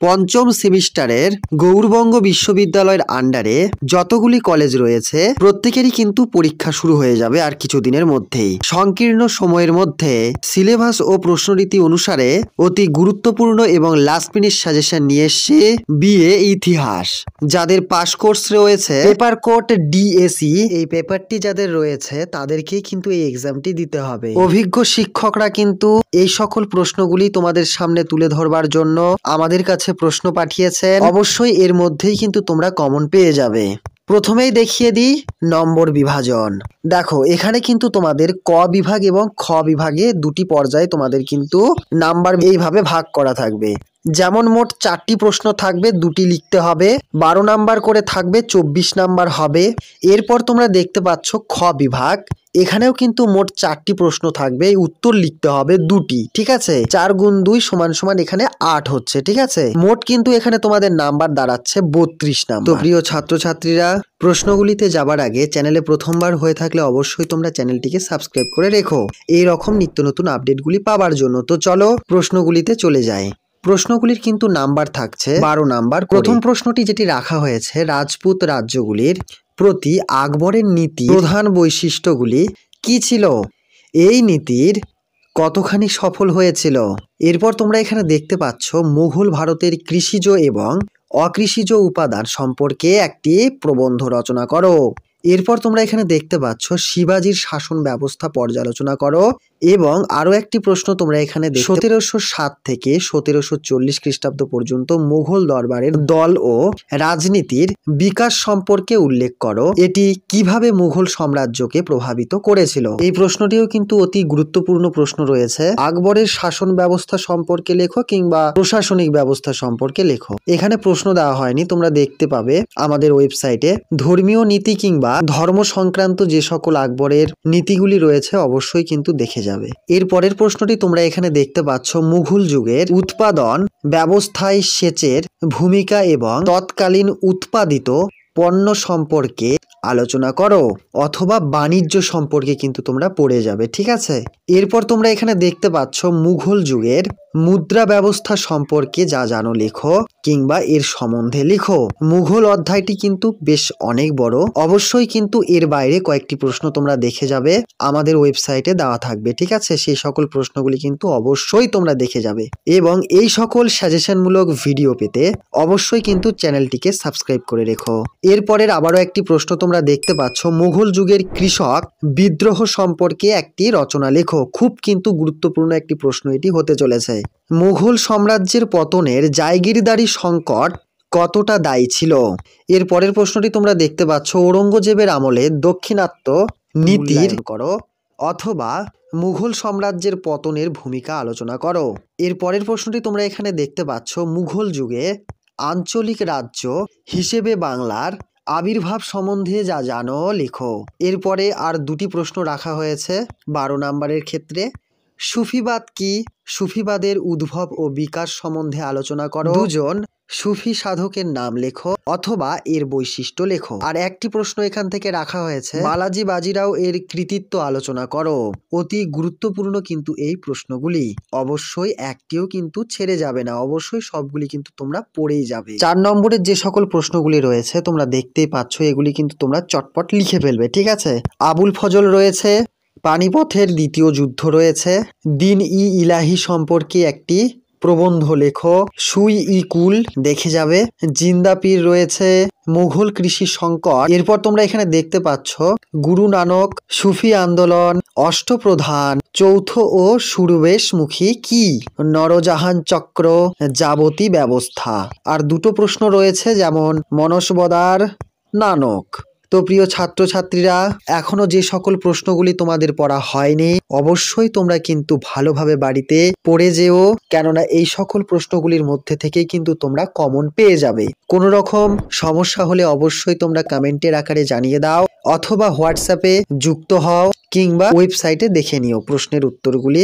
পঞ্চম সেমিস্টারের গৌড়বঙ্গ বিশ্ববিদ্যালয়ের আন্ডারে যতগুলি কলেজ রয়েছে প্রত্যেকেরই কিন্তু পরীক্ষা শুরু হয়ে যাবে আর কিছুদিনের মধ্যেই। সংকীর্ণ সময়ের মধ্যে সিলেবাস ও প্রশ্নরীতি অনুসারে অতি গুরুত্বপূর্ণ এবং লাস্ট মিনিট সাজেশন নিয়ে এসছে বিএ ইতিহাস। যাদের পাস কোর্স রয়েছে পেপার কোড ডিএসি, এই পেপারটি যাদের রয়েছে তাদেরকেই কিন্তু এই এক্সামটি দিতে হবে। অভিজ্ঞ শিক্ষকরা কিন্তু এই সকল প্রশ্নগুলি তোমাদের সামনে তুলে ধরবার জন্য আমাদের কাছে প্রশ্ন পাঠিয়েছেন। অবশ্যই এর মধ্যেই কিন্তু তোমরা কমন পেয়ে যাবে। প্রথমেই দেখিয়ে দিই নম্বর বিভাজন। দেখো এখানে কিন্তু তোমাদের ক বিভাগ এবং খ বিভাগে দুটি পর্যায়ে তোমাদের কিন্তু নাম্বার এইভাবে ভাগ করা থাকবে। যেমন মোট 4টি প্রশ্ন থাকবে, দুটি লিখতে হবে, 12 নাম্বার করে থাকবে, 24 নাম্বার হবে। এরপর তোমরা দেখতে পাচ্ছ খ বিভাগ, এখানেও কিন্তু মোট 4টি প্রশ্ন থাকবে, উত্তর লিখতে হবে দুটি। ঠিক আছে, 4 গুণ 2 সমান সমান এখানে 8 হচ্ছে। ঠিক আছে, মোট কিন্তু এখানে তোমাদের নাম্বার দাঁড়াচ্ছে 32 নাম্বার। তো প্রিয় ছাত্রছাত্রীরা, প্রশ্নগুলিতে যাবার আগে চ্যানেলে প্রথমবার হয়ে থাকলে অবশ্যই তোমরা চ্যানেলটিকে সাবস্ক্রাইব করে রেখো এই রকম নিত্য নতুন আপডেটগুলি পাওয়ার জন্য। তো চলো প্রশ্নগুলিতে চলে যাই। প্রশ্নগুলির কিন্তু নাম্বার থাকছে 12 নাম্বার। প্রথম প্রশ্নটি যেটি রাখা হয়েছে, রাজপুত রাজ্যগুলির প্রতি আকবরের নীতি প্রধান বৈশিষ্ট্যগুলি কি ছিল? এই নীতির কতখানি সফল হয়েছিল? এরপর তোমরা এখানে দেখতে পাচ্ছ মুঘল ভারতের কৃষিজ এবং অকৃষিজ উপাদান সম্পর্কে একটি প্রবন্ধ রচনা করো। এরপর তোমরা এখানে দেখতে পাচ্ছ শিবাজির শাসন ব্যবস্থা পর্যালোচনা করো। এবং আরো একটি প্রশ্ন তোমরা এখানে 1707 থেকে 1740 খ্রিস্টাব্দ পর্যন্ত মুঘল দরবারের দল ও রাজনীতির বিকাশ সম্পর্কে উল্লেখ করো। এটি কিভাবে মুঘল সাম্রাজ্যকে প্রভাবিত করেছিল? এই প্রশ্নটিও কিন্তু অতি গুরুত্বপূর্ণ প্রশ্ন রয়েছে। আকবরের শাসন ব্যবস্থা সম্পর্কে লেখো কিংবা প্রশাসনিক ব্যবস্থা সম্পর্কে লেখো। এখানে প্রশ্ন দেওয়া হয়নি, তোমরা দেখতে পাবে আমাদের ওয়েবসাইটে। ধর্মীয় নীতি কিংবা ধর্ম সংক্রান্ত যে সকল আকবরের নীতিগুলি রয়েছে অবশ্যই কিন্তু দেখে যাবে। এর পরের প্রশ্নটি তোমরা এখানে দেখতে পাচ্ছ মুঘল যুগের উৎপাদন ব্যবস্থায় সেচের ভূমিকা এবং তৎকালীন উৎপাদিত পণ্য সম্পর্কে আলোচনা করো, অথবা বাণিজ্য সম্পর্কে কিন্তু তোমরা পড়ে যাবে। ঠিক আছে, এরপর তোমরা এখানে দেখতে পাচ্ছ মুঘল যুগের মুদ্রা ব্যবস্থা সম্পর্কে যা জানো লেখো কিংবা এর সম্বন্ধে লিখো। মুঘল অধ্যায়টি কিন্তু বেশ অনেক বড়, অবশ্যই কিন্তু এর বাইরে কয়েকটি প্রশ্ন তোমরা দেখে যাবে, আমাদের ওয়েবসাইটে দেওয়া থাকবে। ঠিক আছে, সেই সকল প্রশ্নগুলি কিন্তু অবশ্যই তোমরা দেখে যাবে। এবং এই সকল সাজেশনমূলক ভিডিও পেতে অবশ্যই কিন্তু চ্যানেলটিকে সাবস্ক্রাইব করে রেখো। এরপরের আবারও একটি প্রশ্ন তোমরা দেখতে পাচ্ছ, মুঘল যুগের কৃষক বিদ্রোহ সম্পর্কে একটি রচনা লেখো। খুব কিন্তু গুরুত্বপূর্ণ একটি প্রশ্ন এটি হতে চলেছে। মুঘল সাম্রাজ্যের পতনের জায়গিরদারি সংকট কতটা দায়ী ছিল? এর পরের প্রশ্নটি তোমরা দেখতে পাচ্ছ, ঔরঙ্গজেবের আমলে দাক্ষিণাত্য নীতির করো অথবা মুঘল সাম্রাজ্যের পতনের ভূমিকা আলোচনা করো। এর পরের প্রশ্নটি তোমরা এখানে দেখতে পাচ্ছ, মুঘল যুগে আঞ্চলিক রাজ্য হিসেবে বাংলার আবির্ভাব সম্বন্ধে যা জানো লেখো। এরপরে আর দুটি প্রশ্ন রাখা হয়েছে 12 নাম্বারের ক্ষেত্রে। সুফিবাদ কি? সুফিবাদের উদ্ভব ও বিকাশ সম্বন্ধে আলোচনা করো। দুজন সুফি সাধকের নাম লেখো অথবা এর বৈশিষ্ট্য লেখো। আর একটি প্রশ্ন এখান থেকে রাখা হয়েছে, বালাজি বাজিরাও এর কৃতিত্ব আলোচনা করো। অতি গুরুত্বপূর্ণ কিন্তু এই প্রশ্নগুলি, অবশ্যই একটিও কিন্তু ছেড়ে যাবে না, অবশ্যই সবগুলি কিন্তু তোমরা পড়েই যাবে। 4 নম্বরের যে সকল প্রশ্নগুলি রয়েছে তোমরা দেখতেই পাচ্ছ, এগুলি কিন্তু তোমরা চটপট লিখে ফেলবে। ঠিক আছে, আবুল ফজল রয়েছে, পানিপথের দ্বিতীয় যুদ্ধ রয়েছে, দিন ই ইলাহি সম্পর্কে একটি প্রবন্ধ লেখো, সুই ই কুল দেখে যাবে, জিন্দা পীর রয়েছে, মুঘল কৃষি সংকট। এরপর তোমরা এখানে দেখতে পাচ্ছ গুরু নানক, সুফি আন্দোলন, অষ্টপ্রধান, চৌথ ও সুরবেশমুখী কি, নরজাহান চক্র, যাবতী ব্যবস্থা। আর দুটো প্রশ্ন রয়েছে যেমন মনসবদার, নানক। তো প্রিয় ছাত্রছাত্রীরা, এখনো যে সকল প্রশ্নগুলি তোমাদের পড়া হয়নি অবশ্যই তোমরা কিন্তু ভালোভাবে বাড়িতে পড়ে যেও, কেননা এই সকল প্রশ্নগুলির মধ্যে থেকেই কিন্তু তোমরা কমন পেয়ে যাবে। কোনো রকম সমস্যা হলে অবশ্যই তোমরা কমেন্টের আকারে জানিয়ে দাও, অথবা হোয়াটসঅ্যাপে যুক্ত হও কিংবা ওয়েবসাইটে দেখে নিও প্রশ্নের উত্তরগুলি।